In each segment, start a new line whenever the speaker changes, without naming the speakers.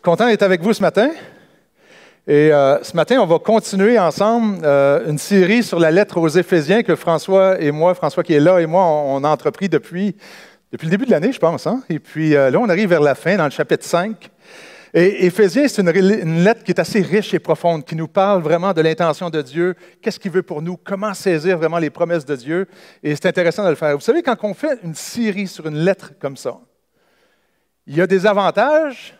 Content d'être avec vous ce matin. Et ce matin, on va continuer ensemble une série sur la lettre aux Éphésiens que François et moi, François qui est là et moi, on a entrepris depuis le début de l'année, je pense. Hein? Et puis là, on arrive vers la fin, dans le chapitre 5. Et Éphésiens, c'est une lettre qui est assez riche et profonde, qui nous parle vraiment de l'intention de Dieu, qu'est-ce qu'il veut pour nous, comment saisir vraiment les promesses de Dieu. Et c'est intéressant de le faire. Vous savez, quand on fait une série sur une lettre comme ça, il y a des avantages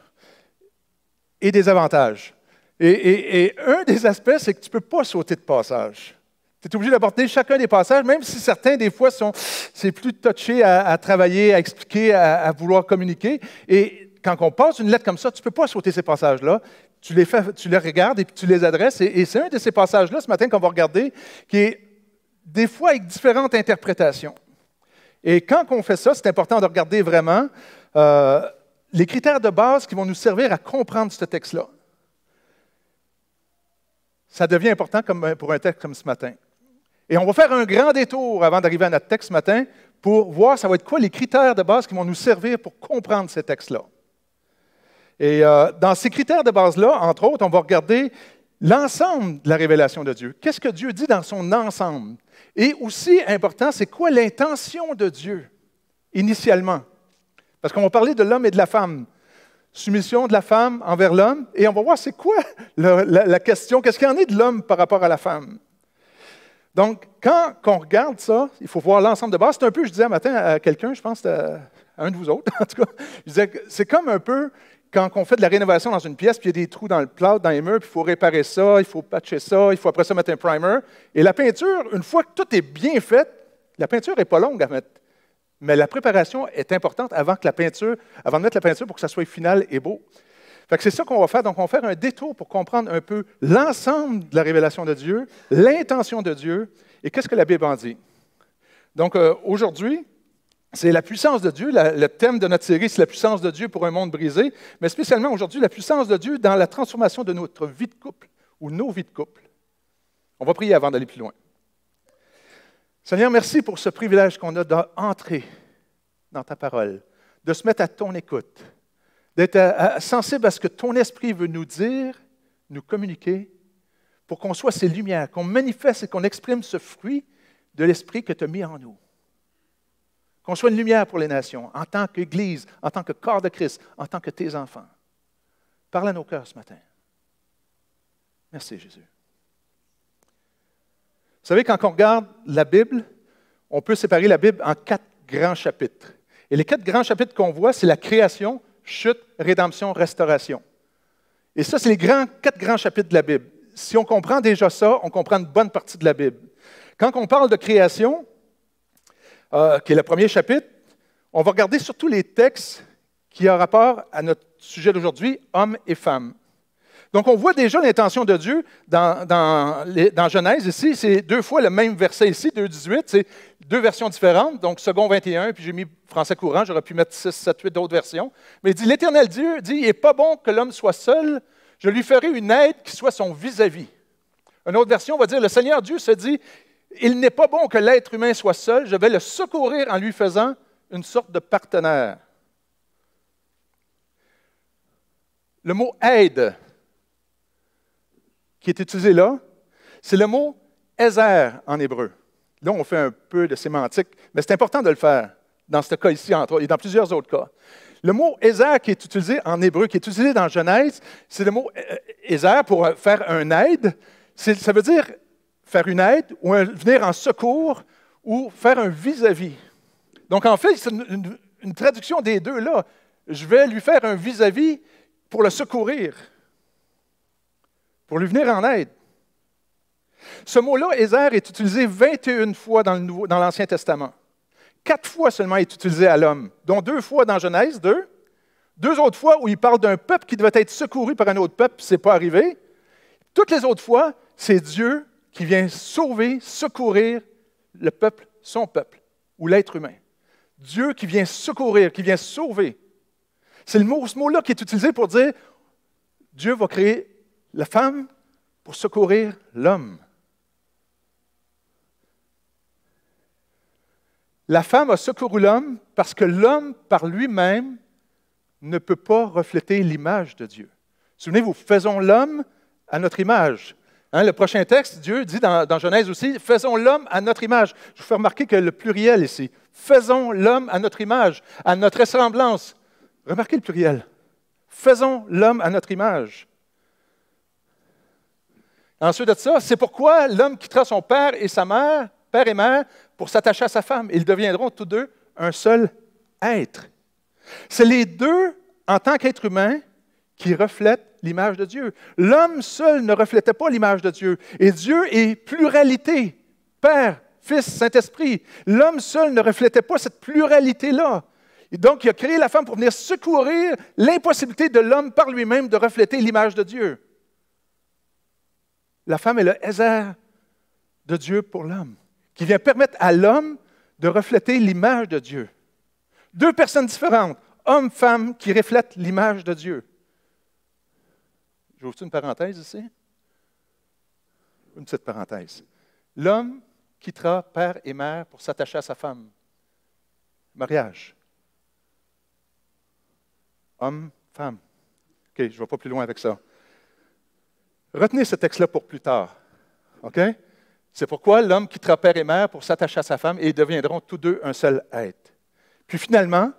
et des avantages. Et un des aspects, c'est que tu ne peux pas sauter de passage. Tu es obligé d'aborder chacun des passages, même si certains, des fois, c'est plus touché à travailler, à expliquer, à vouloir communiquer. Et quand on passe une lettre comme ça, tu ne peux pas sauter ces passages-là. Tu les regardes et puis tu les adresses. Et c'est un de ces passages-là, ce matin, qu'on va regarder, qui est des fois avec différentes interprétations. Et quand on fait ça, c'est important de regarder vraiment les critères de base qui vont nous servir à comprendre ce texte-là. Ça devient important pour un texte comme ce matin. Et on va faire un grand détour avant d'arriver à notre texte ce matin pour voir ça va être quoi les critères de base qui vont nous servir pour comprendre ces textes-là. Et dans ces critères de base-là, entre autres, on va regarder l'ensemble de la révélation de Dieu. Qu'est-ce que Dieu dit dans son ensemble? Et aussi important, c'est quoi l'intention de Dieu initialement? Parce qu'on va parler de l'homme et de la femme. Soumission de la femme envers l'homme. Et on va voir c'est quoi la question, qu'est-ce qu'il y en est de l'homme par rapport à la femme. Donc, quand on regarde ça, il faut voir l'ensemble de base. C'est un peu, je disais un matin à quelqu'un, je pense à un de vous autres, en tout cas, je disais que c'est comme un peu quand on fait de la rénovation dans une pièce, puis il y a des trous dans le plâtre, dans les murs, puis il faut réparer ça, il faut patcher ça, il faut après ça mettre un primer. Et la peinture, une fois que tout est bien fait, la peinture n'est pas longue à mettre. Mais la préparation est importante avant de mettre la peinture pour que ça soit final et beau. Fait que c'est ça qu'on va faire. Donc, on va faire un détour pour comprendre un peu l'ensemble de la révélation de Dieu, l'intention de Dieu et qu'est-ce que la Bible en dit. Donc, aujourd'hui, c'est la puissance de Dieu. Le thème de notre série, c'est la puissance de Dieu pour un monde brisé, mais spécialement aujourd'hui, la puissance de Dieu dans la transformation de notre vie de couple ou nos vies de couple. On va prier avant d'aller plus loin. Seigneur, merci pour ce privilège qu'on a d'entrer dans ta parole, de se mettre à ton écoute, d'être sensible à ce que ton esprit veut nous dire, nous communiquer, pour qu'on soit ces lumières, qu'on manifeste et qu'on exprime ce fruit de l'esprit que tu as mis en nous. Qu'on soit une lumière pour les nations, en tant qu'Église, en tant que corps de Christ, en tant que tes enfants. Parle à nos cœurs ce matin. Merci, Jésus. Vous savez, quand on regarde la Bible, on peut séparer la Bible en 4 grands chapitres. Et les 4 grands chapitres qu'on voit, c'est la création, chute, rédemption, restauration. Et ça, c'est les 4 grands chapitres de la Bible. Si on comprend déjà ça, on comprend une bonne partie de la Bible. Quand on parle de création, qui est le premier chapitre, on va regarder surtout les textes qui ont rapport à notre sujet d'aujourd'hui, hommes et femmes. Donc, on voit déjà l'intention de Dieu dans Genèse. Ici, c'est 2 fois le même verset ici, 2,18. C'est 2 versions différentes, donc second 21, puis j'ai mis français courant, j'aurais pu mettre 6, 7, 8 d'autres versions. Mais il dit, l'Éternel Dieu dit, il n'est pas bon que l'homme soit seul, je lui ferai une aide qui soit son vis-à-vis. Une autre version va dire, le Seigneur Dieu se dit, il n'est pas bon que l'être humain soit seul, je vais le secourir en lui faisant une sorte de partenaire. Le mot « aide » qui est utilisé là, c'est le mot « ézer » en hébreu. Là, on fait un peu de sémantique, mais c'est important de le faire dans ce cas ici, entre autres, et dans plusieurs autres cas. Le mot « ézer » qui est utilisé en hébreu, qui est utilisé dans Genèse, c'est le mot « ézer » pour faire un aide. Ça veut dire faire une aide ou venir en secours ou faire un vis-à-vis. Donc, en fait, c'est une traduction des deux là. Je vais lui faire un vis-à-vis pour le secourir, pour lui venir en aide. Ce mot-là, ézer, est utilisé 21 fois dans l'Ancien Testament. 4 fois seulement est utilisé à l'homme, dont 2 fois dans Genèse 2. 2 autres fois où il parle d'un peuple qui devait être secouru par un autre peuple, puis ce n'est pas arrivé. Toutes les autres fois, c'est Dieu qui vient sauver, secourir le peuple, son peuple, ou l'être humain. Dieu qui vient secourir, qui vient sauver. C'est ce mot-là qui est utilisé pour dire Dieu va créer la femme pour secourir l'homme. La femme a secouru l'homme parce que l'homme, par lui-même, ne peut pas refléter l'image de Dieu. Souvenez-vous, faisons l'homme à notre image. Hein, le prochain texte, Dieu dit dans Genèse aussi, faisons l'homme à notre image. Je vous fais remarquer que le pluriel ici, faisons l'homme à notre image, à notre ressemblance. Remarquez le pluriel. Faisons l'homme à notre image. Ensuite de ça, c'est pourquoi l'homme quittera son père et sa mère, père et mère, pour s'attacher à sa femme. Ils deviendront tous deux un seul être. C'est les deux, en tant qu'être humain, qui reflètent l'image de Dieu. L'homme seul ne reflétait pas l'image de Dieu. Et Dieu est pluralité. Père, Fils, Saint-Esprit. L'homme seul ne reflétait pas cette pluralité-là. Et donc, il a créé la femme pour venir secourir l'impossibilité de l'homme par lui-même de refléter l'image de Dieu. La femme est le Hézer de Dieu pour l'homme, qui vient permettre à l'homme de refléter l'image de Dieu. Deux personnes différentes, homme, femme, qui reflètent l'image de Dieu. J'ouvre-tu une parenthèse ici? Une petite parenthèse. L'homme quittera père et mère pour s'attacher à sa femme. Mariage. Homme, femme. OK, je ne vais pas plus loin avec ça. Retenez ce texte-là pour plus tard. OK? C'est pourquoi l'homme quittera père et mère pour s'attacher à sa femme et ils deviendront tous deux un seul être. Puis finalement,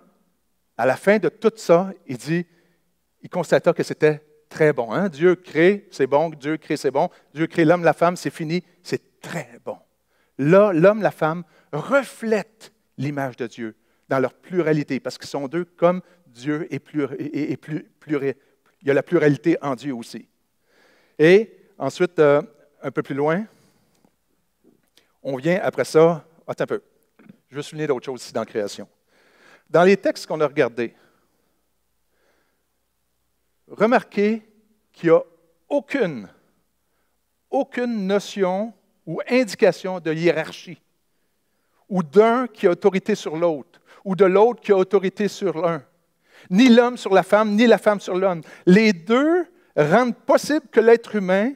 à la fin de tout ça, il constata que c'était très bon. Hein? Dieu crée, c'est bon. Dieu crée, c'est bon. Dieu crée l'homme, la femme, c'est fini. C'est très bon. Là, l'homme, la femme reflètent l'image de Dieu dans leur pluralité parce qu'ils sont deux comme Dieu est il y a la pluralité en Dieu aussi. Et ensuite, un peu plus loin, on vient après ça, attends un peu, je veux souligner d'autres choses ici dans la création. Dans les textes qu'on a regardés, remarquez qu'il n'y a aucune notion ou indication de hiérarchie, ou d'un qui a autorité sur l'autre, ou de l'autre qui a autorité sur l'un. Ni l'homme sur la femme, ni la femme sur l'homme. Les deux rendent possible que l'être humain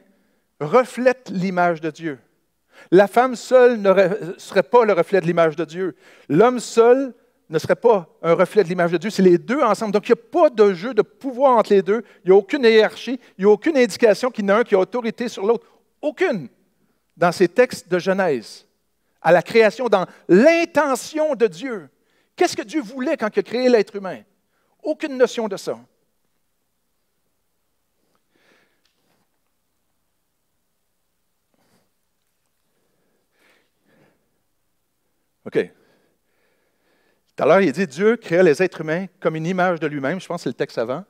reflète l'image de Dieu. La femme seule ne serait pas le reflet de l'image de Dieu. L'homme seul ne serait pas un reflet de l'image de Dieu. C'est les deux ensemble. Donc, il n'y a pas de jeu de pouvoir entre les deux. Il n'y a aucune hiérarchie. Il n'y a aucune indication qu'il y en a un qui a autorité sur l'autre. Aucune. Dans ces textes de Genèse, à la création, dans l'intention de Dieu. Qu'est-ce que Dieu voulait quand il a créé l'être humain? Aucune notion de ça. OK. Tout à l'heure, il dit Dieu créa les êtres humains comme une image de lui-même. Je pense que c'est le texte avant.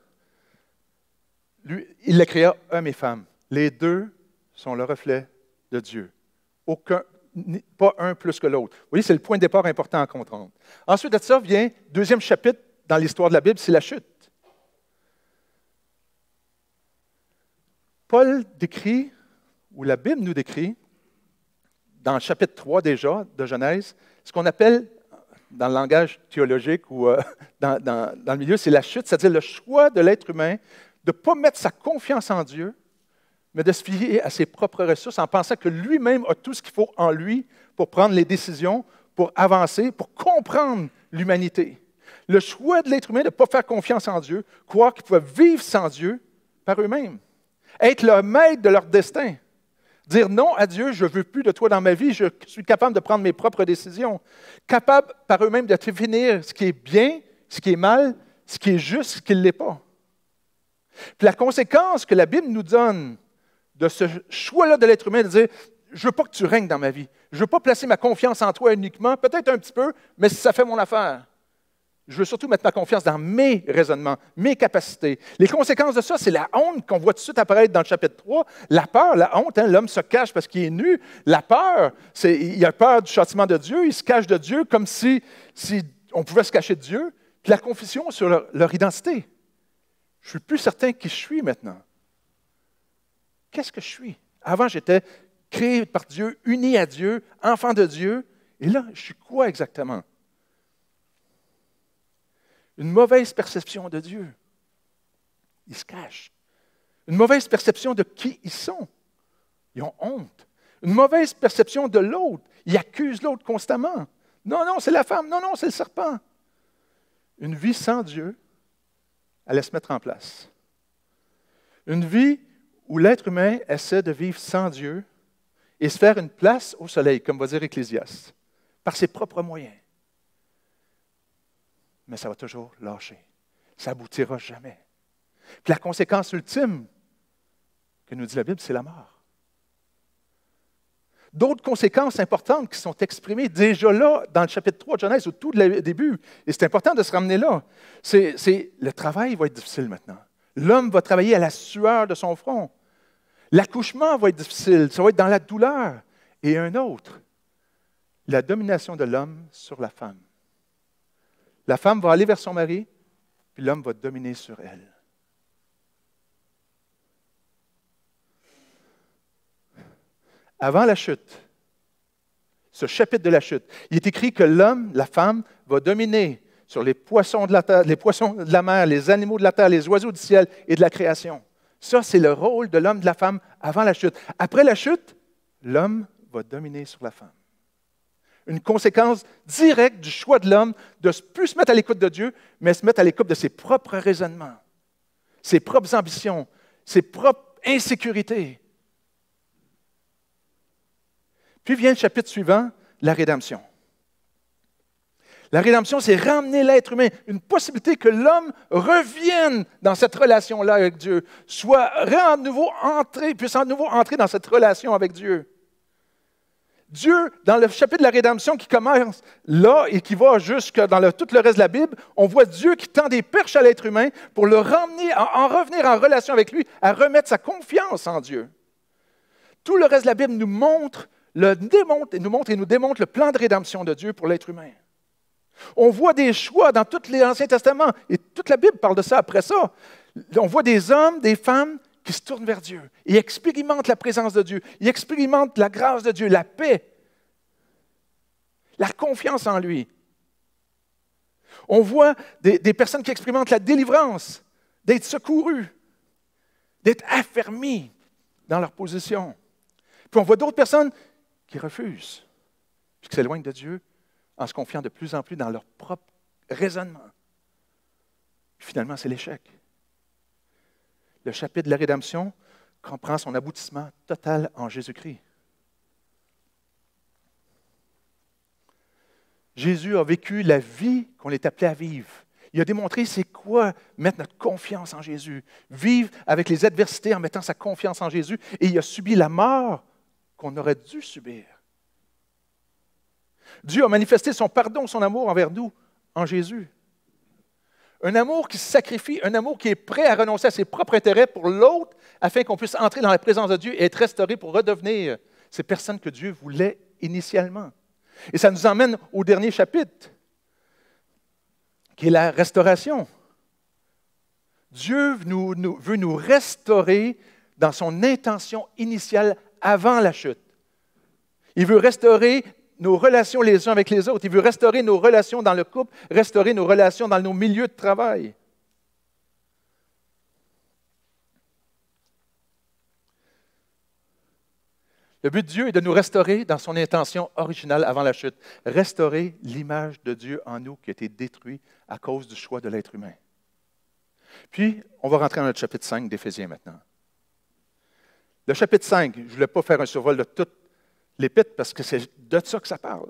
Lui, il les créa hommes et femmes. Les deux sont le reflet de Dieu. Pas un plus que l'autre. Vous voyez, c'est le point de départ important à comprendre. Ensuite de ça vient, deuxième chapitre dans l'histoire de la Bible, c'est la chute. Paul décrit, ou la Bible nous décrit, dans le chapitre 3 déjà de Genèse, ce qu'on appelle, dans le langage théologique ou dans le milieu, c'est la chute, c'est-à-dire le choix de l'être humain de ne pas mettre sa confiance en Dieu, mais de se fier à ses propres ressources en pensant que lui-même a tout ce qu'il faut en lui pour prendre les décisions, pour avancer, pour comprendre l'humanité. Le choix de l'être humain de ne pas faire confiance en Dieu, croire qu'ils peuvent vivre sans Dieu par eux-mêmes, être le maître de leur destin. Dire non à Dieu, je ne veux plus de toi dans ma vie, je suis capable de prendre mes propres décisions. Capable par eux-mêmes de définir ce qui est bien, ce qui est mal, ce qui est juste, ce qui ne l'est pas. Puis la conséquence que la Bible nous donne de ce choix-là de l'être humain, de dire, je ne veux pas que tu règnes dans ma vie. Je ne veux pas placer ma confiance en toi uniquement, peut-être un petit peu, mais si ça fait mon affaire. Je veux surtout mettre ma confiance dans mes raisonnements, mes capacités. Les conséquences de ça, c'est la honte qu'on voit tout de suite apparaître dans le chapitre 3. La peur, la honte, hein, l'homme se cache parce qu'il est nu. La peur, il a peur du châtiment de Dieu, il se cache de Dieu comme si on pouvait se cacher de Dieu. Puis la confusion sur leur identité. Je ne suis plus certain qui je suis maintenant. Qu'est-ce que je suis? Avant, j'étais créé par Dieu, uni à Dieu, enfant de Dieu. Et là, je suis quoi exactement? Une mauvaise perception de Dieu. Ils se cachent. Une mauvaise perception de qui ils sont. Ils ont honte. Une mauvaise perception de l'autre. Ils accusent l'autre constamment. Non, non, c'est la femme. Non, non, c'est le serpent. Une vie sans Dieu allait se mettre en place. Une vie où l'être humain essaie de vivre sans Dieu et se faire une place au soleil, comme va dire Ecclésiaste, par ses propres moyens. Mais ça va toujours lâcher. Ça n'aboutira jamais. Puis la conséquence ultime que nous dit la Bible, c'est la mort. D'autres conséquences importantes qui sont exprimées déjà là, dans le chapitre 3 de Genèse, au tout début, et c'est important de se ramener là, c'est le travail va être difficile maintenant. L'homme va travailler à la sueur de son front. L'accouchement va être difficile, ça va être dans la douleur. Et un autre, la domination de l'homme sur la femme. La femme va aller vers son mari, puis l'homme va dominer sur elle. Avant la chute, ce chapitre de la chute, il est écrit que l'homme, la femme, va dominer sur les poissons de la terre, les poissons de la mer, les animaux de la terre, les oiseaux du ciel et de la création. Ça, c'est le rôle de l'homme, de la femme avant la chute. Après la chute, l'homme va dominer sur la femme. Une conséquence directe du choix de l'homme de ne plus se mettre à l'écoute de Dieu, mais se mettre à l'écoute de ses propres raisonnements, ses propres ambitions, ses propres insécurités. Puis vient le chapitre suivant, la rédemption. La rédemption, c'est ramener l'être humain, une possibilité que l'homme revienne dans cette relation-là avec Dieu, puisse à nouveau entrer dans cette relation avec Dieu. Dieu, dans le chapitre de la rédemption qui commence là et qui va jusque dans tout le reste de la Bible, on voit Dieu qui tend des perches à l'être humain pour le ramener, en revenir en relation avec lui, à remettre sa confiance en Dieu. Tout le reste de la Bible nous démontre le plan de rédemption de Dieu pour l'être humain. On voit des choix dans tout l'Ancien Testament, et toute la Bible parle de ça après ça. On voit des hommes, des femmes qui se tournent vers Dieu. Ils expérimentent la présence de Dieu. Ils expérimentent la grâce de Dieu, la paix, la confiance en lui. On voit des personnes qui expérimentent la délivrance, d'être secourus, d'être affermis dans leur position. Puis on voit d'autres personnes qui refusent, puis qui s'éloignent de Dieu en se confiant de plus en plus dans leur propre raisonnement. Puis finalement, c'est l'échec. Le chapitre de la rédemption comprend son aboutissement total en Jésus-Christ. Jésus a vécu la vie qu'on est appelé à vivre. Il a démontré c'est quoi mettre notre confiance en Jésus, vivre avec les adversités en mettant sa confiance en Jésus, et il a subi la mort qu'on aurait dû subir. Dieu a manifesté son pardon, son amour envers nous en Jésus. Un amour qui se sacrifie, un amour qui est prêt à renoncer à ses propres intérêts pour l'autre, afin qu'on puisse entrer dans la présence de Dieu et être restauré pour redevenir ces personnes que Dieu voulait initialement. Et ça nous emmène au dernier chapitre, qui est la restauration. Dieu veut nous restaurer dans son intention initiale avant la chute. Il veut restaurer nos relations les uns avec les autres. Il veut restaurer nos relations dans le couple, restaurer nos relations dans nos milieux de travail. Le but de Dieu est de nous restaurer dans son intention originale avant la chute. Restaurer l'image de Dieu en nous qui a été détruite à cause du choix de l'être humain. Puis, on va rentrer dans le chapitre 5 d'Éphésiens maintenant. Le chapitre 5, je ne voulais pas faire un survol de toute l'Épître parce que c'est de ça que ça parle.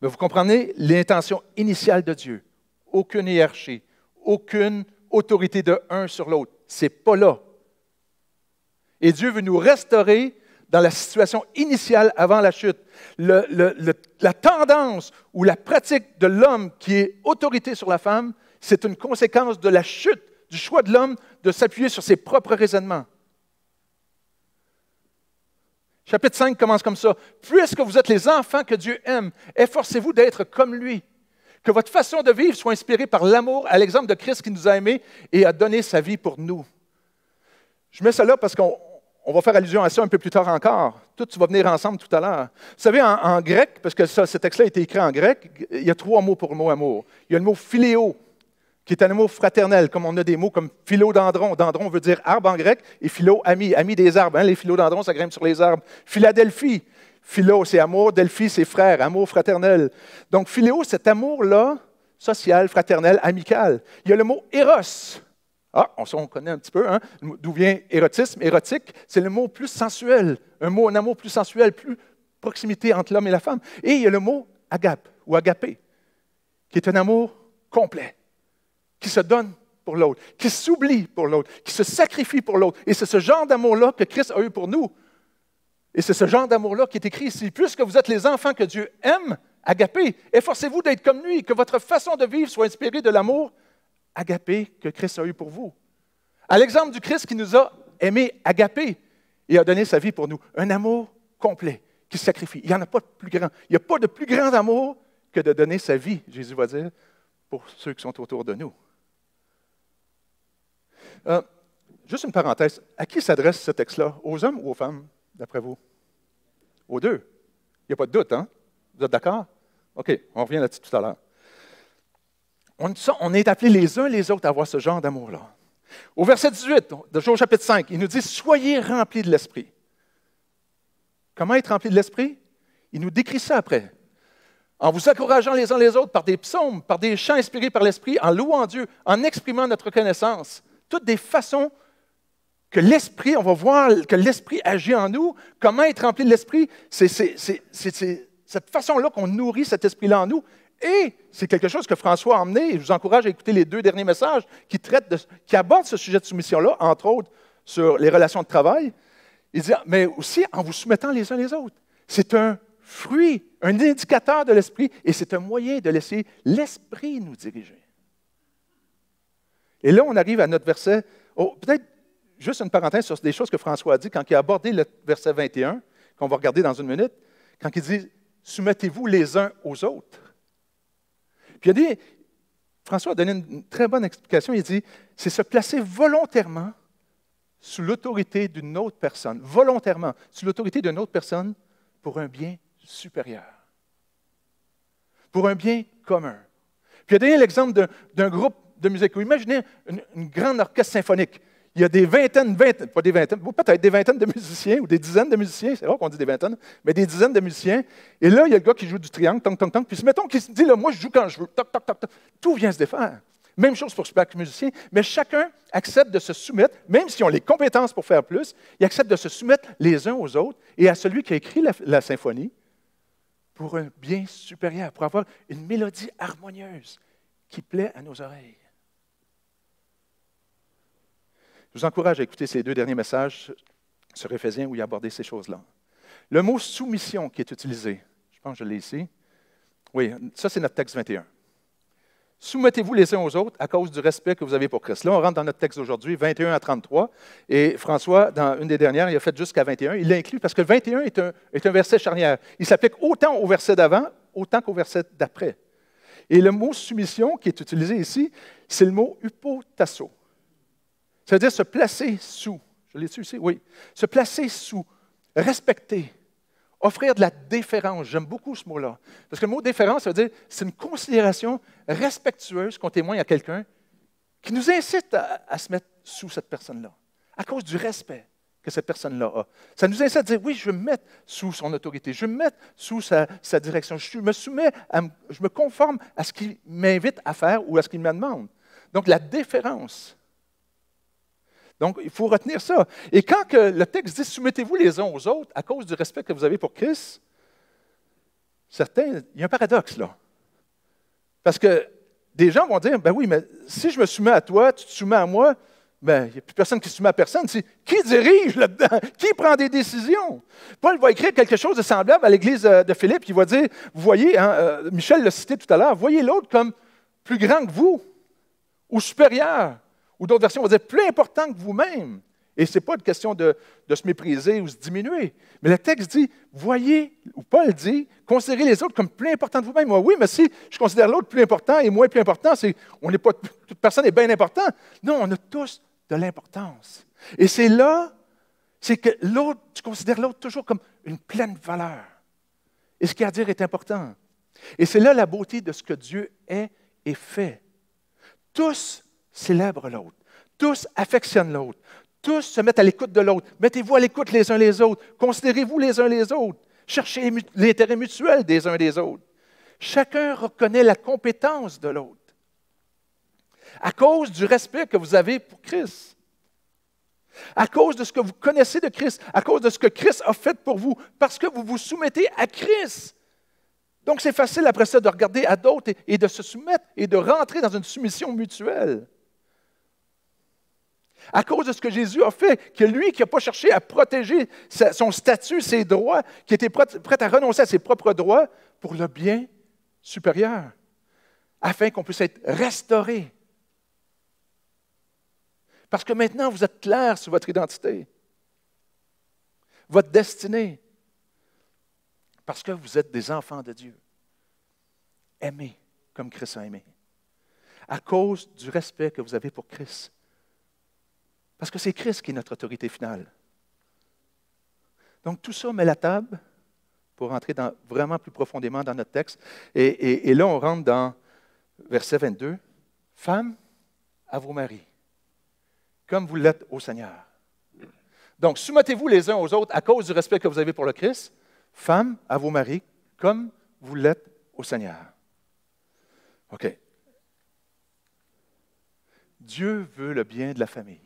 Mais vous comprenez l'intention initiale de Dieu. Aucune hiérarchie, aucune autorité de un sur l'autre. Ce n'est pas là. Et Dieu veut nous restaurer dans la situation initiale avant la chute. La tendance ou la pratique de l'homme qui est autorité sur la femme, c'est une conséquence de la chute, du choix de l'homme de s'appuyer sur ses propres raisonnements. Chapitre 5 commence comme ça. « Puisque vous êtes les enfants que Dieu aime, efforcez-vous d'être comme lui. Que votre façon de vivre soit inspirée par l'amour à l'exemple de Christ qui nous a aimés et a donné sa vie pour nous. » Je mets ça là parce qu'on va faire allusion à ça un peu plus tard encore. Tout va venir ensemble tout à l'heure. Vous savez, en grec, parce que ce texte-là a été écrit en grec, il y a 3 mots pour le mot amour. Il y a le mot philéo, qui est un amour fraternel, comme on a des mots comme philodendron. Dendron veut dire arbre en grec, et philo, ami, ami des arbres. Hein? Les philodendrons, ça grimpe sur les arbres. Philadelphie, philo, c'est amour. Delphi, c'est frère, amour fraternel. Donc, philéo, cet amour-là, social, fraternel, amical. Il y a le mot éros. Ah, on connaît un petit peu, hein, d'où vient érotisme. Érotique, c'est le mot plus sensuel, un amour plus sensuel, plus proximité entre l'homme et la femme. Et il y a le mot agape ou agapé, qui est un amour complet, qui se donne pour l'autre, qui s'oublie pour l'autre, qui se sacrifie pour l'autre. Et c'est ce genre d'amour-là que Christ a eu pour nous. Et c'est ce genre d'amour-là qui est écrit ici. Puisque vous êtes les enfants que Dieu aime, agapé, efforcez-vous d'être comme lui, que votre façon de vivre soit inspirée de l'amour agapé que Christ a eu pour vous. À l'exemple du Christ qui nous a aimés agapé et a donné sa vie pour nous. Un amour complet, qui se sacrifie. Il n'y en a pas de plus grand. Il n'y a pas de plus grand amour que de donner sa vie, Jésus va dire, pour ceux qui sont autour de nous. Juste une parenthèse. À qui s'adresse ce texte-là? Aux hommes ou aux femmes, d'après vous? Aux deux. Il n'y a pas de doute, hein? Vous êtes d'accord? OK, on revient là-dessus tout à l'heure. On est appelés les uns les autres à avoir ce genre d'amour-là. Au verset 18, de Job chapitre 5, il nous dit « Soyez remplis de l'Esprit ». Comment être remplis de l'Esprit? Il nous décrit ça après. En vous encourageant les uns les autres par des psaumes, par des chants inspirés par l'Esprit, en louant Dieu, en exprimant notre connaissance. Toutes des façons que l'Esprit, on va voir que l'Esprit agit en nous. Comment être rempli de l'Esprit? C'est cette façon-là qu'on nourrit cet Esprit-là en nous. Et c'est quelque chose que François a emmené, et je vous encourage à écouter les 2 derniers messages qui abordent ce sujet de soumission-là, entre autres sur les relations de travail. Il dit, mais aussi en vous soumettant les uns les autres. C'est un fruit, un indicateur de l'Esprit, et c'est un moyen de laisser l'Esprit nous diriger. Et là, on arrive à notre verset, peut-être juste une parenthèse sur des choses que François a dit quand il a abordé le verset 21, qu'on va regarder dans une minute, quand il dit « Soumettez-vous les uns aux autres ». Puis il a dit, François a donné une très bonne explication, il dit « C'est se placer volontairement sous l'autorité d'une autre personne, volontairement, sous l'autorité d'une autre personne pour un bien supérieur, pour un bien commun. » Puis il a donné l'exemple d'un groupe de musique. Imaginez une grande orchestre symphonique. Il y a peut-être des vingtaines de musiciens ou des dizaines de musiciens, c'est rare qu'on dit des vingtaines, mais des dizaines de musiciens. Et là, il y a le gars qui joue du triangle, tong, tong, tong, puis mettons qu'il se dit, là, moi, je joue quand je veux, toc, toc, toc, toc. Tout vient se défaire. Même chose pour chaque musicien, mais chacun accepte de se soumettre, même s'ils ont les compétences pour faire plus, ils acceptent de se soumettre les uns aux autres et à celui qui a écrit la symphonie pour un bien supérieur, pour avoir une mélodie harmonieuse qui plaît à nos oreilles. Je vous encourage à écouter ces 2 derniers messages sur Éphésiens où il a abordé ces choses-là. Le mot « soumission » qui est utilisé, je pense que je l'ai ici. Oui, ça c'est notre texte 21. « Soumettez-vous les uns aux autres à cause du respect que vous avez pour Christ ». Là, on rentre dans notre texte d'aujourd'hui, 21 à 33. Et François, dans une des dernières, il a fait jusqu'à 21. Il l'a inclus parce que 21 est un verset charnière. Il s'applique autant au verset d'avant, autant qu'au verset d'après. Et le mot « soumission » qui est utilisé ici, c'est le mot « hypotasso ». Ça veut dire se placer sous. Je l'ai-tu ici? Oui. Se placer sous, respecter, offrir de la déférence. J'aime beaucoup ce mot-là. Parce que le mot déférence, ça veut dire c'est une considération respectueuse qu'on témoigne à quelqu'un qui nous incite à se mettre sous cette personne-là, à cause du respect que cette personne-là a. Ça nous incite à dire, oui, je vais me mettre sous son autorité, je vais me mettre sous sa direction, je me conforme à ce qu'il m'invite à faire ou à ce qu'il me demande. Donc, la déférence. Donc, il faut retenir ça. Et quand que le texte dit « Soumettez-vous les uns aux autres à cause du respect que vous avez pour Christ », il y a un paradoxe là. Parce que des gens vont dire « Ben oui, mais si je me soumets à toi, tu te soumets à moi, ben, il n'y a plus personne qui se soumet à personne. Qui dirige là-dedans? Qui prend des décisions? » Paul va écrire quelque chose de semblable à l'Église de Philippe. Il va dire, vous voyez, hein, Michel l'a cité tout à l'heure, voyez l'autre comme plus grand que vous ou supérieur. Ou d'autres versions vont dire plus important que vous-même. Et ce n'est pas une question de se mépriser ou se diminuer. Mais le texte dit, voyez, ou Paul dit, considérez les autres comme plus importants que vous-même. Moi, oui, mais si je considère l'autre plus important et moi plus important, toute personne n'est bien important. Non, on a tous de l'importance. Et c'est là, c'est que l'autre, tu considères l'autre toujours comme une pleine valeur. Et ce qu'il y a à dire est important. Et c'est là la beauté de ce que Dieu est et fait. Tous célèbrent l'autre. Tous affectionnent l'autre. Tous se mettent à l'écoute de l'autre. Mettez-vous à l'écoute les uns les autres. Considérez-vous les uns les autres. Cherchez l'intérêt mutuel des uns des autres. Chacun reconnaît la compétence de l'autre. à cause du respect que vous avez pour Christ, à cause de ce que vous connaissez de Christ, à cause de ce que Christ a fait pour vous, parce que vous vous soumettez à Christ. Donc, c'est facile après ça de regarder à d'autres et de se soumettre et de rentrer dans une soumission mutuelle. À cause de ce que Jésus a fait, que lui qui n'a pas cherché à protéger son statut, ses droits, qui était prêt à renoncer à ses propres droits pour le bien supérieur, afin qu'on puisse être restauré. Parce que maintenant, vous êtes clair sur votre identité, votre destinée, parce que vous êtes des enfants de Dieu, aimés comme Christ a aimé, à cause du respect que vous avez pour Christ. Parce que c'est Christ qui est notre autorité finale. Donc tout ça met la table pour entrer vraiment plus profondément dans notre texte. Et là, on rentre dans verset 22. « Femmes, à vos maris, comme vous l'êtes au Seigneur. » Donc, soumettez-vous les uns aux autres à cause du respect que vous avez pour le Christ. Femmes, à vos maris, comme vous l'êtes au Seigneur. OK. Dieu veut le bien de la famille.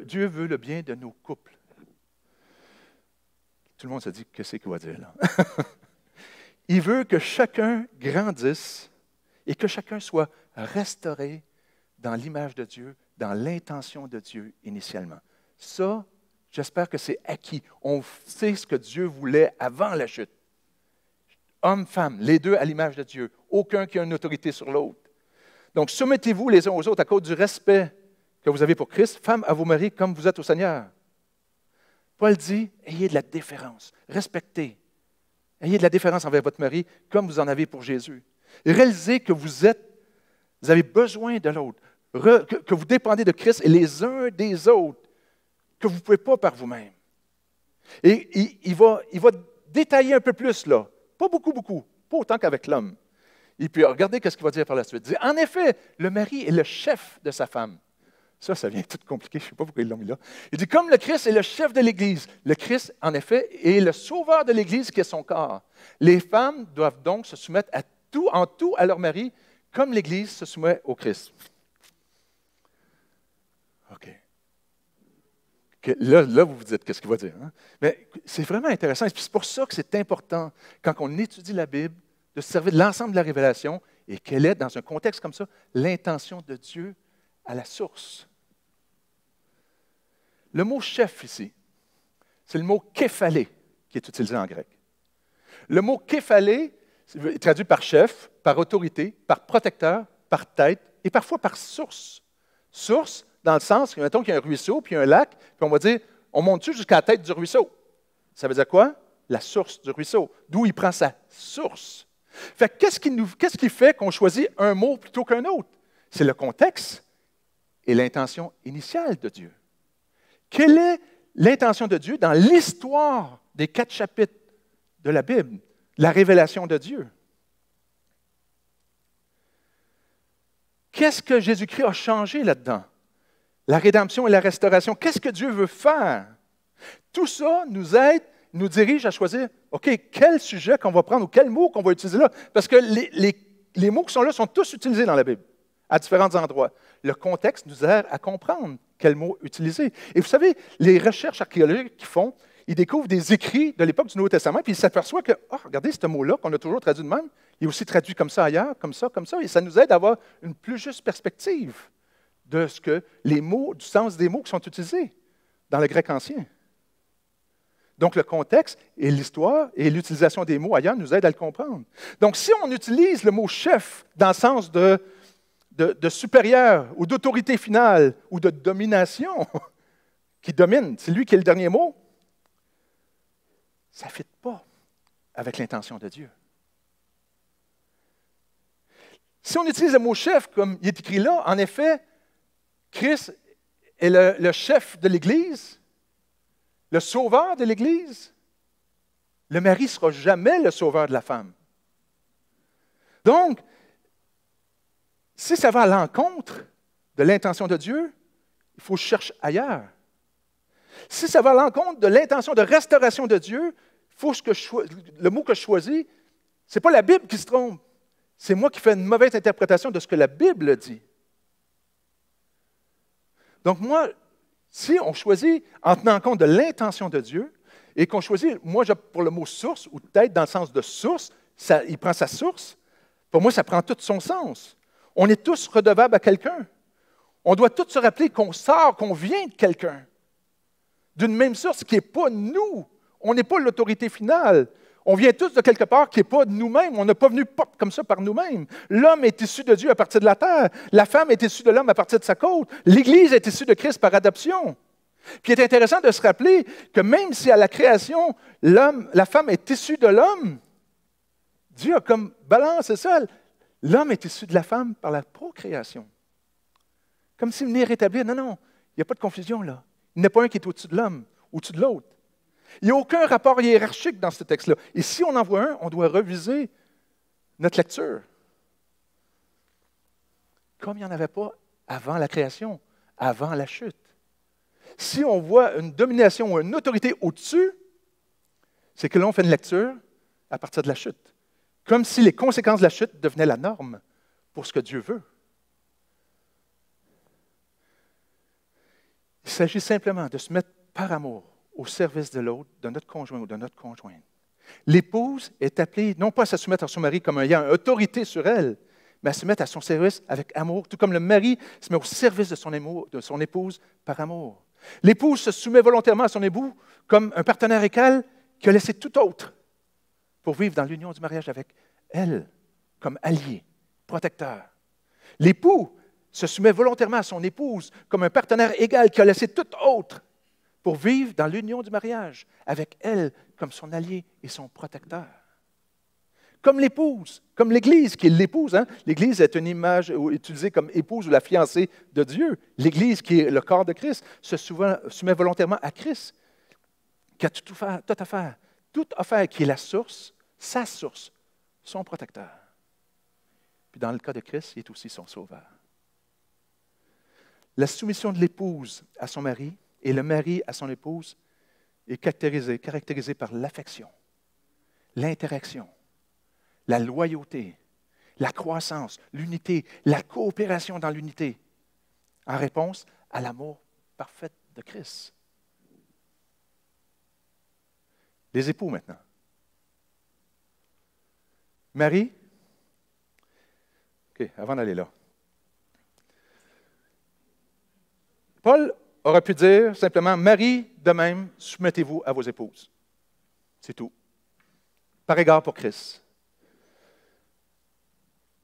Dieu veut le bien de nos couples. Tout le monde se dit, qu'est-ce qu'il va dire là? Il veut que chacun grandisse et que chacun soit restauré dans l'image de Dieu, dans l'intention de Dieu initialement. Ça, j'espère que c'est acquis. On sait ce que Dieu voulait avant la chute. Homme, femme, les deux à l'image de Dieu. Aucun qui a une autorité sur l'autre. Donc, soumettez-vous les uns aux autres à cause du respect que vous avez pour Christ. Femmes, à vos maris comme vous êtes au Seigneur. Paul dit, ayez de la déférence, respectez. Ayez de la déférence envers votre mari comme vous en avez pour Jésus. Et réalisez que vous avez besoin de l'autre, que vous dépendez de Christ et les uns des autres, que vous ne pouvez pas par vous-même. Et il va détailler un peu plus là, pas beaucoup, pas autant qu'avec l'homme. Et puis regardez ce qu'il va dire par la suite. Il dit, en effet, le mari est le chef de sa femme. Ça vient tout compliqué, je ne sais pas pourquoi ils l'ont mis là. Il dit, comme le Christ est le chef de l'Église, le Christ, en effet, est le sauveur de l'Église qui est son corps. Les femmes doivent donc se soumettre en tout à leur mari, comme l'Église se soumet au Christ. OK. Là, vous vous dites, qu'est-ce qu'il va dire? Hein? Mais c'est vraiment intéressant. Et c'est pour ça que c'est important, quand on étudie la Bible, de se servir de l'ensemble de la révélation et quelle est, dans un contexte comme ça, l'intention de Dieu à la source. Le mot « chef » ici, c'est le mot « képhalé » qui est utilisé en grec. Le mot « képhalé » est traduit par chef, par autorité, par protecteur, par tête et parfois par source. Source, dans le sens, mettons qu'il y a un ruisseau, puis un lac, puis on va dire, on monte-tu jusqu'à la tête du ruisseau? Ça veut dire quoi? La source du ruisseau. D'où il prend sa source. Fait qu'est-ce qui fait qu'on choisit un mot plutôt qu'un autre? C'est le contexte et l'intention initiale de Dieu. Quelle est l'intention de Dieu dans l'histoire des 4 chapitres de la Bible, la révélation de Dieu? Qu'est-ce que Jésus-Christ a changé là-dedans? La rédemption et la restauration. Qu'est-ce que Dieu veut faire? Tout ça nous aide, nous dirige à choisir, OK, quel sujet qu'on va prendre ou quel mot qu'on va utiliser là? Parce que les mots qui sont là sont tous utilisés dans la Bible, à différents endroits. Le contexte nous aide à comprendre quel mot utiliser. Et vous savez, les recherches archéologiques qu'ils font, ils découvrent des écrits de l'époque du Nouveau Testament, puis ils s'aperçoivent que, regardez ce mot-là qu'on a toujours traduit de même, il est aussi traduit comme ça ailleurs, comme ça, et ça nous aide à avoir une plus juste perspective de ce que les mots, du sens des mots qui sont utilisés dans le grec ancien. Donc, le contexte et l'histoire et l'utilisation des mots ailleurs nous aident à le comprendre. Donc, si on utilise le mot « chef » dans le sens de supérieur ou d'autorité finale ou de domination, qui domine, c'est lui qui est le dernier mot, ça ne fit pas avec l'intention de Dieu. Si on utilise le mot « chef » comme il est écrit là, en effet, Christ est le chef de l'Église, le sauveur de l'Église. Le mari ne sera jamais le sauveur de la femme. Donc, si ça va à l'encontre de l'intention de Dieu, il faut chercher ailleurs. Si ça va à l'encontre de l'intention de restauration de Dieu, le mot que je choisis, ce n'est pas la Bible qui se trompe. C'est moi qui fais une mauvaise interprétation de ce que la Bible dit. Donc moi, si on choisit en tenant compte de l'intention de Dieu et qu'on choisit, moi pour le mot source, ou peut-être dans le sens de source, il prend sa source, pour moi ça prend tout son sens. On est tous redevables à quelqu'un. On doit tous se rappeler qu'on sort, qu'on vient de quelqu'un, d'une même source qui n'est pas nous. On n'est pas l'autorité finale. On vient tous de quelque part qui n'est pas de nous-mêmes. On n'est pas venu comme ça par nous-mêmes. L'homme est issu de Dieu à partir de la terre. La femme est issue de l'homme à partir de sa côte. L'Église est issue de Christ par adoption. Puis il est intéressant de se rappeler que même si à la création, la femme est issue de l'homme, Dieu a comme balancé ça. L'homme est issu de la femme par la procréation. Comme s'il venait rétablir. Non, non, il n'y a pas de confusion là. Il n'y en a pas un qui est au-dessus de l'homme, au-dessus de l'autre. Il n'y a aucun rapport hiérarchique dans ce texte-là. Et si on en voit un, on doit reviser notre lecture. Comme il n'y en avait pas avant la création, avant la chute. Si on voit une domination ou une autorité au-dessus, c'est que là, on fait une lecture à partir de la chute. Comme si les conséquences de la chute devenaient la norme pour ce que Dieu veut. Il s'agit simplement de se mettre par amour au service de l'autre, de notre conjoint ou de notre conjointe. L'épouse est appelée non pas à se soumettre à son mari comme ayant autorité sur elle, mais à se mettre à son service avec amour, tout comme le mari se met au service de son épouse par amour. L'épouse se soumet volontairement à son époux comme un partenaire égal qui a laissé tout autre pour vivre dans l'union du mariage avec elle, comme allié, protecteur. L'époux se soumet volontairement à son épouse comme un partenaire égal qui a laissé tout autre pour vivre dans l'union du mariage avec elle comme son allié et son protecteur. Comme l'épouse, comme l'Église qui est l'épouse. Hein? L'Église est une image utilisée comme épouse ou la fiancée de Dieu. L'Église qui est le corps de Christ se soumet volontairement à Christ, qui a tout à faire, qui est la source, sa source, son protecteur. Puis dans le cas de Christ, il est aussi son sauveur. La soumission de l'épouse à son mari et le mari à son épouse est caractérisée par l'affection, l'interaction, la loyauté, la croissance, l'unité, la coopération dans l'unité, en réponse à l'amour parfait de Christ. Les époux maintenant. Marie, OK, avant d'aller là. Paul aurait pu dire simplement, Marie, de même, soumettez-vous à vos épouses. C'est tout. Par égard pour Christ.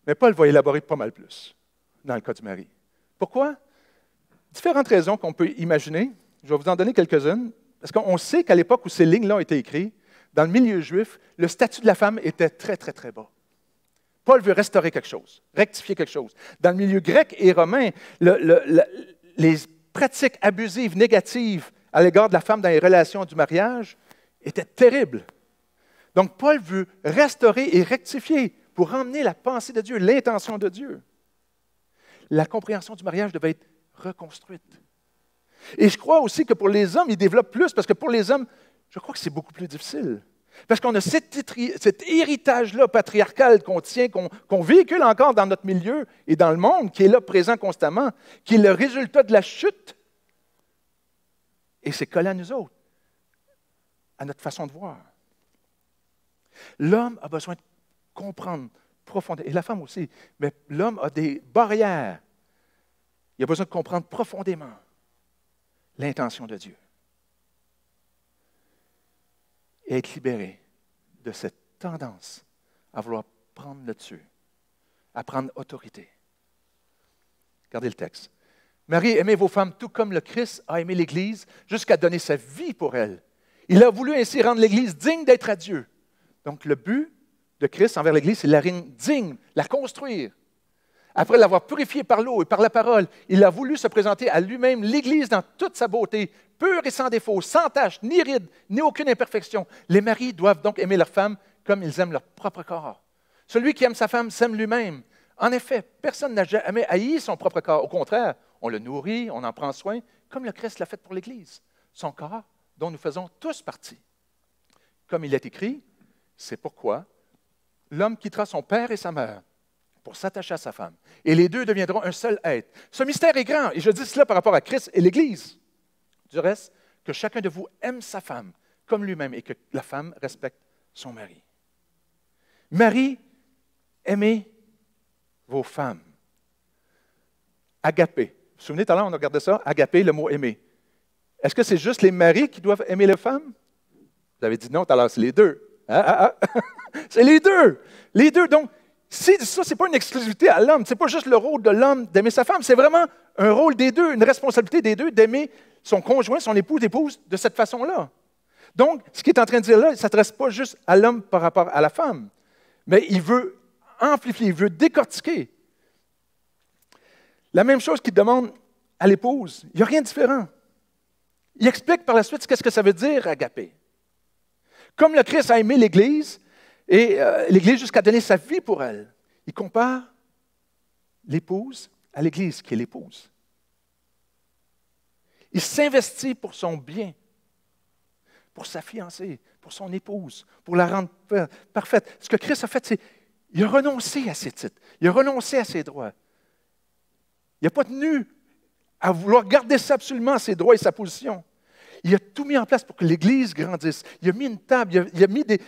Mais Paul va élaborer pas mal plus dans le cas du mari. Pourquoi? Différentes raisons qu'on peut imaginer. Je vais vous en donner quelques-unes. Parce qu'on sait qu'à l'époque où ces lignes-là ont été écrites, dans le milieu juif, le statut de la femme était très, très, très bas. Paul veut restaurer quelque chose, rectifier quelque chose. Dans le milieu grec et romain, les pratiques abusives, négatives à l'égard de la femme dans les relations du mariage étaient terribles. Donc, Paul veut restaurer et rectifier pour emmener la pensée de Dieu, l'intention de Dieu. La compréhension du mariage devait être reconstruite. Et je crois aussi que pour les hommes, il développe plus, parce que pour les hommes, je crois que c'est beaucoup plus difficile. Parce qu'on a cet héritage-là patriarcal qu'on tient, qu'on véhicule encore dans notre milieu et dans le monde, qui est là présent constamment, qui est le résultat de la chute. Et c'est collé à nous autres, à notre façon de voir. L'homme a besoin de comprendre profondément, et la femme aussi, mais l'homme a des barrières. Il a besoin de comprendre profondément l'intention de Dieu. Et être libéré de cette tendance à vouloir prendre le dessus, à prendre autorité. Regardez le texte. Marie, aimez vos femmes tout comme le Christ a aimé l'Église jusqu'à donner sa vie pour elle. Il a voulu ainsi rendre l'Église digne d'être à Dieu. Donc le but de Christ envers l'Église, c'est de la rendre digne, la construire. Après l'avoir purifiée par l'eau et par la parole, il a voulu se présenter à lui-même l'Église dans toute sa beauté, pure et sans défaut, sans tache, ni ride, ni aucune imperfection. Les maris doivent donc aimer leur femme comme ils aiment leur propre corps. Celui qui aime sa femme s'aime lui-même. En effet, personne n'a jamais haï son propre corps. Au contraire, on le nourrit, on en prend soin, comme le Christ l'a fait pour l'Église, son corps dont nous faisons tous partie. Comme il est écrit, c'est pourquoi l'homme quittera son père et sa mère pour s'attacher à sa femme. Et les deux deviendront un seul être. Ce mystère est grand, et je dis cela par rapport à Christ et l'Église. Du reste, que chacun de vous aime sa femme comme lui-même et que la femme respecte son mari. Marie, aimez vos femmes. Agapé. Vous vous souvenez, tout à l'heure, on a regardé ça? Agapé, le mot aimer. Est-ce que c'est juste les maris qui doivent aimer les femmes? Vous avez dit non tout à l'heure, c'est les deux. C'est les deux. Les deux. Donc, ça, ce n'est pas une exclusivité à l'homme. Ce n'est pas juste le rôle de l'homme d'aimer sa femme. C'est vraiment un rôle des deux, une responsabilité des deux d'aimer son conjoint, son épouse de cette façon-là. Donc, ce qu'il est en train de dire là, il ne s'adresse pas juste à l'homme par rapport à la femme, mais il veut amplifier, il veut décortiquer. La même chose qu'il demande à l'épouse. Il n'y a rien de différent. Il explique par la suite qu'est-ce que ça veut dire, agapé. Comme le Christ a aimé l'Église, et l'Église jusqu'à donner sa vie pour elle, il compare l'épouse à l'Église qui est l'épouse. Il s'investit pour son bien, pour sa fiancée, pour son épouse, pour la rendre parfaite. Ce que Christ a fait, c'est qu'il a renoncé à ses titres, il a renoncé à ses droits. Il n'a pas tenu à vouloir garder ça absolument, ses droits et sa position. Il a tout mis en place pour que l'Église grandisse. Il a mis une table, il a mis des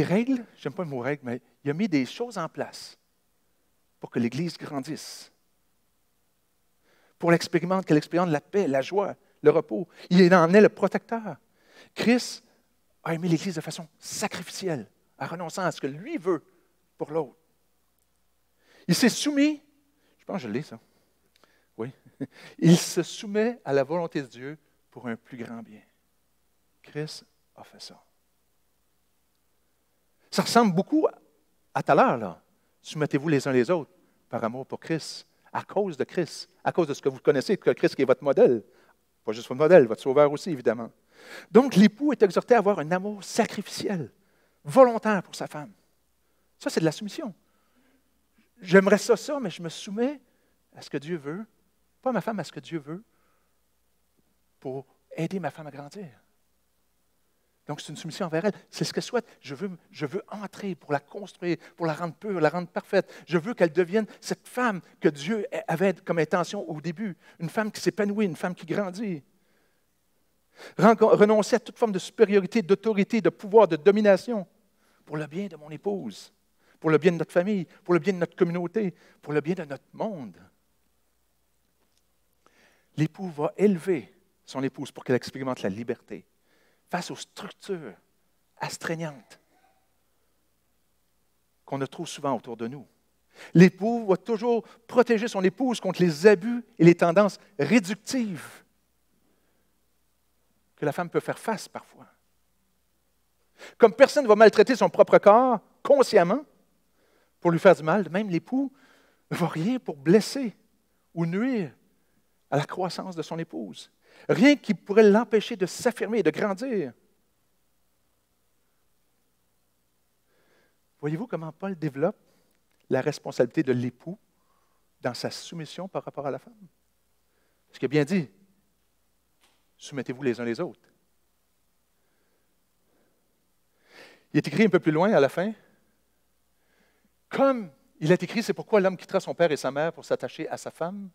règles, je n'aime pas le mot règles, mais il a mis des choses en place pour que l'Église grandisse. Pour qu'elle expérimente la paix, la joie, le repos. Il en est le protecteur. Christ a aimé l'Église de façon sacrificielle, en renonçant à ce que lui veut pour l'autre. Il s'est soumis, je pense que je l'ai ça, oui, il se soumet à la volonté de Dieu pour un plus grand bien. Christ a fait ça. Ça ressemble beaucoup à tout à l'heure, là. Soumettez-vous les uns les autres par amour pour Christ, à cause de Christ, à cause de ce que vous connaissez, que Christ qui est votre modèle. Pas juste votre modèle, votre sauveur aussi, évidemment. Donc, l'époux est exhorté à avoir un amour sacrificiel, volontaire pour sa femme. Ça, c'est de la soumission. J'aimerais ça, mais je me soumets à ce que Dieu veut, pas ma femme, à ce que Dieu veut, pour aider ma femme à grandir. Donc, c'est une soumission envers elle. C'est ce qu'elle souhaite. Je veux entrer pour la construire, pour la rendre pure, la rendre parfaite. Je veux qu'elle devienne cette femme que Dieu avait comme intention au début. Une femme qui s'épanouit, une femme qui grandit. Renoncer à toute forme de supériorité, d'autorité, de pouvoir, de domination pour le bien de mon épouse, pour le bien de notre famille, pour le bien de notre communauté, pour le bien de notre monde. L'époux va élever son épouse pour qu'elle expérimente la liberté face aux structures astreignantes qu'on a trop souvent autour de nous. L'époux va toujours protéger son épouse contre les abus et les tendances réductives que la femme peut faire face parfois. Comme personne ne va maltraiter son propre corps consciemment pour lui faire du mal, même l'époux ne va rien pour blesser ou nuire à la croissance de son épouse. Rien qui pourrait l'empêcher de s'affirmer et de grandir. Voyez-vous comment Paul développe la responsabilité de l'époux dans sa soumission par rapport à la femme? Parce qu'il a bien dit, soumettez-vous les uns les autres. Il est écrit un peu plus loin à la fin, comme il est écrit, c'est pourquoi l'homme quittera son père et sa mère pour s'attacher à sa femme,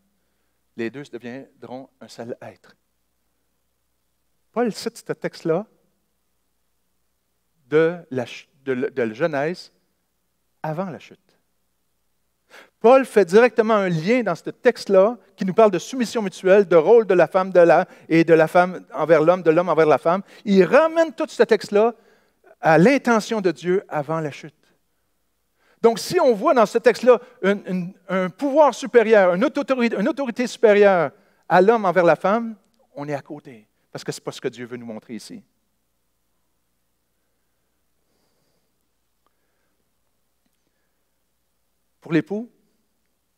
les deux deviendront un seul être. Paul cite ce texte-là de la Genèse avant la chute. Paul fait directement un lien dans ce texte-là qui nous parle de soumission mutuelle, de rôle de la femme et de la femme envers l'homme, de l'homme envers la femme. Il ramène tout ce texte-là à l'intention de Dieu avant la chute. Donc, si on voit dans ce texte-là un pouvoir supérieur, une autorité supérieure à l'homme envers la femme, on est à côté, parce que ce n'est pas ce que Dieu veut nous montrer ici. Pour l'époux,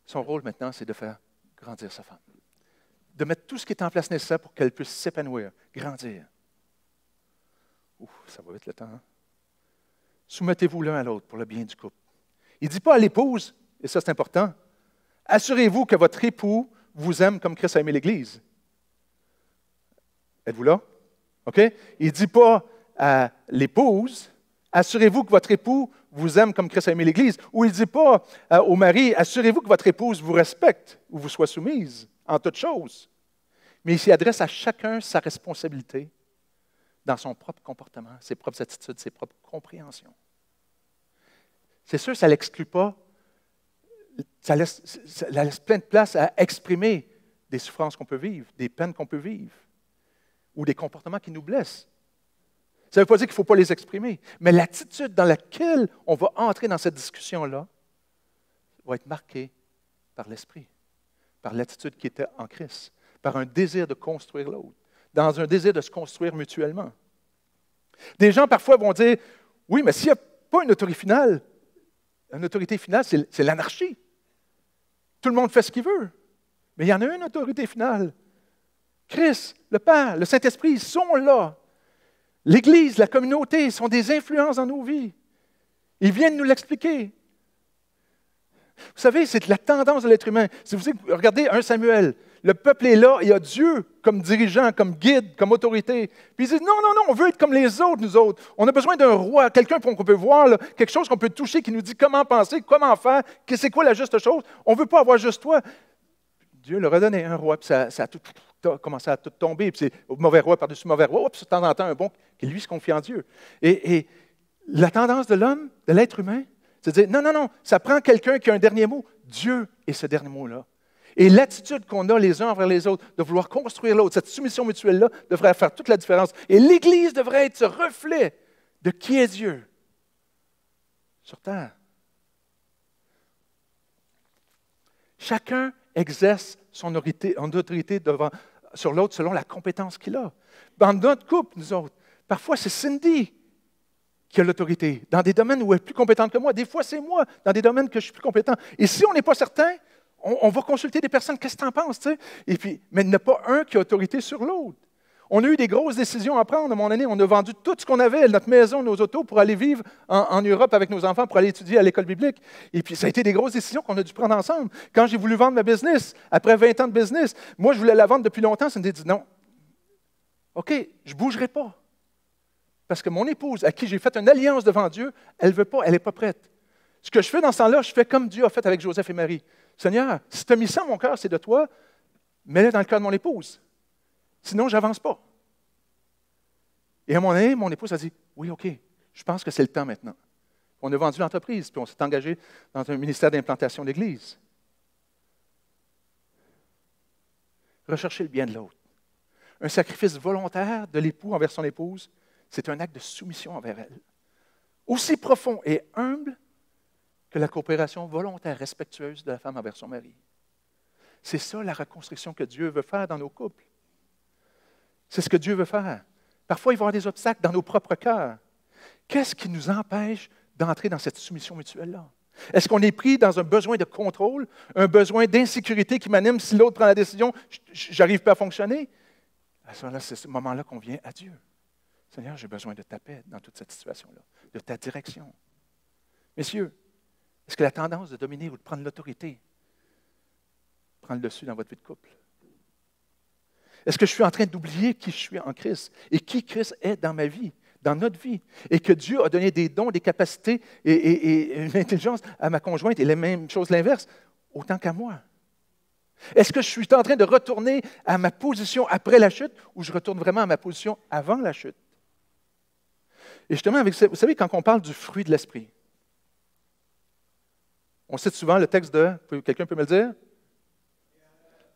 son rôle maintenant, c'est de faire grandir sa femme, de mettre tout ce qui est en place nécessaire pour qu'elle puisse s'épanouir, grandir. Ouf, ça va vite le temps, hein? Soumettez-vous l'un à l'autre pour le bien du couple. Il ne dit pas à l'épouse, et ça c'est important, assurez-vous que votre époux vous aime comme Christ a aimé l'Église. Êtes-vous là? OK? Il ne dit pas à l'épouse, Assurez-vous que votre époux vous aime comme Christ a aimé l'Église. Ou il ne dit pas au mari, assurez-vous que votre épouse vous respecte ou vous soit soumise en toutes choses. Mais il s'y adresse à chacun sa responsabilité dans son propre comportement, ses propres attitudes, ses propres compréhensions. C'est sûr, ça ne l'exclut pas. Ça laisse plein de place à exprimer des souffrances qu'on peut vivre, des peines qu'on peut vivre, ou des comportements qui nous blessent. Ça ne veut pas dire qu'il ne faut pas les exprimer, mais l'attitude dans laquelle on va entrer dans cette discussion-là va être marquée par l'esprit, par l'attitude qui était en Christ, par un désir de construire l'autre, dans un désir de se construire mutuellement. Des gens parfois vont dire, oui, mais s'il n'y a pas une autorité finale, c'est l'anarchie. Tout le monde fait ce qu'il veut. Mais il y en a une autorité finale. Christ, le Père, le Saint-Esprit sont là. L'Église, la communauté sont des influences dans nos vies. Ils viennent nous l'expliquer. Vous savez, c'est la tendance de l'être humain. Si vous regardez 1 Samuel, le peuple est là, il y a Dieu comme dirigeant, comme guide, comme autorité. Puis ils disent, non, non, non, on veut être comme les autres, nous autres. On a besoin d'un roi, quelqu'un qu'on peut voir, là, quelque chose qu'on peut toucher, qui nous dit comment penser, comment faire, c'est quoi la juste chose. On ne veut pas avoir juste toi. Dieu leur a donné un roi, puis ça a tout commencé à tout tomber, puis c'est mauvais roi par-dessus mauvais roi, puis de temps en temps un bon qui lui se confie en Dieu. Et la tendance de l'homme, de l'être humain, c'est de dire, non, non, non, ça prend quelqu'un qui a un dernier mot. Dieu est ce dernier mot-là. Et l'attitude qu'on a les uns envers les autres, de vouloir construire l'autre, cette soumission mutuelle-là, devrait faire toute la différence. Et l'Église devrait être ce reflet de qui est Dieu sur terre. Chacun exerce son autorité sur l'autre selon la compétence qu'il a. Dans notre couple, nous autres, parfois c'est Cindy qui a l'autorité, dans des domaines où elle est plus compétente que moi. Des fois, c'est moi, dans des domaines que je suis plus compétent. Et si on n'est pas certain, on va consulter des personnes, qu'est-ce que tu en penses? Tu sais? Et puis, mais il n'y en a pas un qui a autorité sur l'autre. On a eu des grosses décisions à prendre à mon année. On a vendu tout ce qu'on avait, notre maison, nos autos, pour aller vivre en Europe avec nos enfants, pour aller étudier à l'école biblique. Et puis, ça a été des grosses décisions qu'on a dû prendre ensemble. Quand j'ai voulu vendre ma business, après 20 ans de business, moi, je voulais la vendre depuis longtemps. Ça me dit non. OK, je ne bougerai pas. Parce que mon épouse, à qui j'ai fait une alliance devant Dieu, elle ne veut pas, elle n'est pas prête. Ce que je fais dans ce temps-là, je fais comme Dieu a fait avec Joseph et Marie. Seigneur, si tu as mis ça à mon cœur, c'est de toi, mets-le dans le cœur de mon épouse. Sinon, je n'avance pas. Et à un moment donné, mon épouse a dit, oui, OK, je pense que c'est le temps maintenant. On a vendu l'entreprise, puis on s'est engagé dans un ministère d'implantation d'église. Rechercher le bien de l'autre. Un sacrifice volontaire de l'époux envers son épouse, c'est un acte de soumission envers elle. Aussi profond et humble que la coopération volontaire, respectueuse de la femme envers son mari. C'est ça la reconstruction que Dieu veut faire dans nos couples. C'est ce que Dieu veut faire. Parfois, il va y avoir des obstacles dans nos propres cœurs. Qu'est-ce qui nous empêche d'entrer dans cette soumission mutuelle-là? Est-ce qu'on est pris dans un besoin de contrôle, un besoin d'insécurité qui m'anime si l'autre prend la décision, je n'arrive pas à fonctionner? À ce moment-là, c'est ce moment-là qu'on vient à Dieu. Seigneur, j'ai besoin de ta paix dans toute cette situation-là, de ta direction. Messieurs, est-ce que la tendance de dominer ou de prendre l'autorité prend le dessus dans votre vie de couple? Est-ce que je suis en train d'oublier qui je suis en Christ et qui Christ est dans ma vie, dans notre vie, et que Dieu a donné des dons, des capacités et une intelligence à ma conjointe et la même chose l'inverse, autant qu'à moi? Est-ce que je suis en train de retourner à ma position après la chute ou je retourne vraiment à ma position avant la chute? Et justement, vous savez, quand on parle du fruit de l'esprit, on cite souvent le texte de, quelqu'un peut me le dire?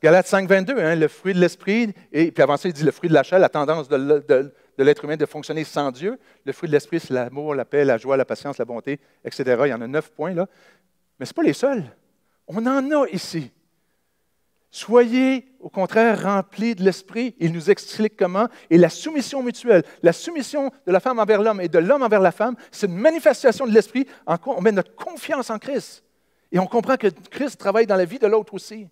Galates 5, 22, hein, le fruit de l'esprit, et puis avant ça, il dit le fruit de la chair, la tendance de l'être humain de fonctionner sans Dieu. Le fruit de l'esprit, c'est l'amour, la paix, la joie, la patience, la bonté, etc. Il y en a 9 points là. Mais ce n'est pas les seuls. On en a ici. Soyez, au contraire, remplis de l'esprit. Il nous explique comment. Et la soumission mutuelle, la soumission de la femme envers l'homme et de l'homme envers la femme, c'est une manifestation de l'esprit en quoi on met notre confiance en Christ. Et on comprend que Christ travaille dans la vie de l'autre aussi.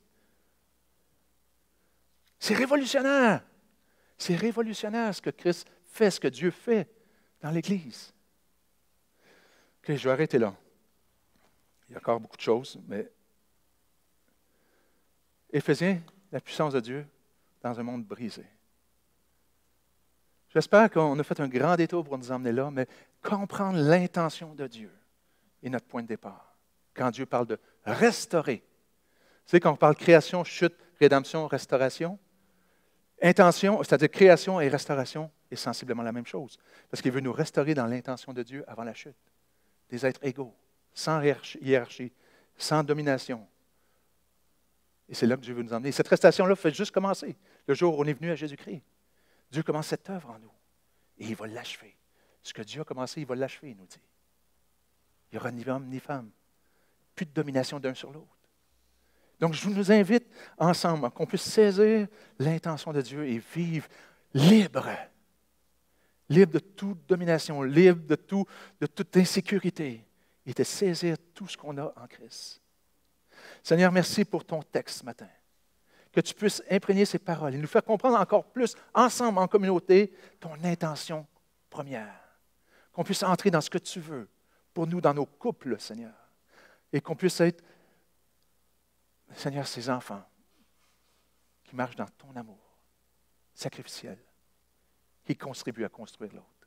C'est révolutionnaire. C'est révolutionnaire ce que Christ fait, ce que Dieu fait dans l'Église. OK, je vais arrêter là. Il y a encore beaucoup de choses, mais Éphésiens, la puissance de Dieu dans un monde brisé. J'espère qu'on a fait un grand détour pour nous emmener là, mais comprendre l'intention de Dieu est notre point de départ. Quand Dieu parle de restaurer, tu sais, quand on parle création, chute, rédemption, restauration, intention, c'est-à-dire création et restauration, est sensiblement la même chose. Parce qu'il veut nous restaurer dans l'intention de Dieu avant la chute. Des êtres égaux, sans hiérarchie, sans domination. Et c'est là que Dieu veut nous emmener. Et cette restauration-là fait juste commencer. Le jour où on est venu à Jésus-Christ. Dieu commence cette œuvre en nous. Et il va l'achever. Ce que Dieu a commencé, il va l'achever, il nous dit. Il n'y aura ni homme ni femme. Plus de domination d'un sur l'autre. Donc, je vous invite ensemble qu'on puisse saisir l'intention de Dieu et vivre libre. Libre de toute domination, libre de toute insécurité. Et de saisir tout ce qu'on a en Christ. Seigneur, merci pour ton texte ce matin. Que tu puisses imprégner ces paroles et nous faire comprendre encore plus, ensemble, en communauté, ton intention première. Qu'on puisse entrer dans ce que tu veux pour nous, dans nos couples, Seigneur. Et qu'on puisse être, Seigneur, ces enfants qui marchent dans ton amour sacrificiel, qui contribuent à construire l'autre.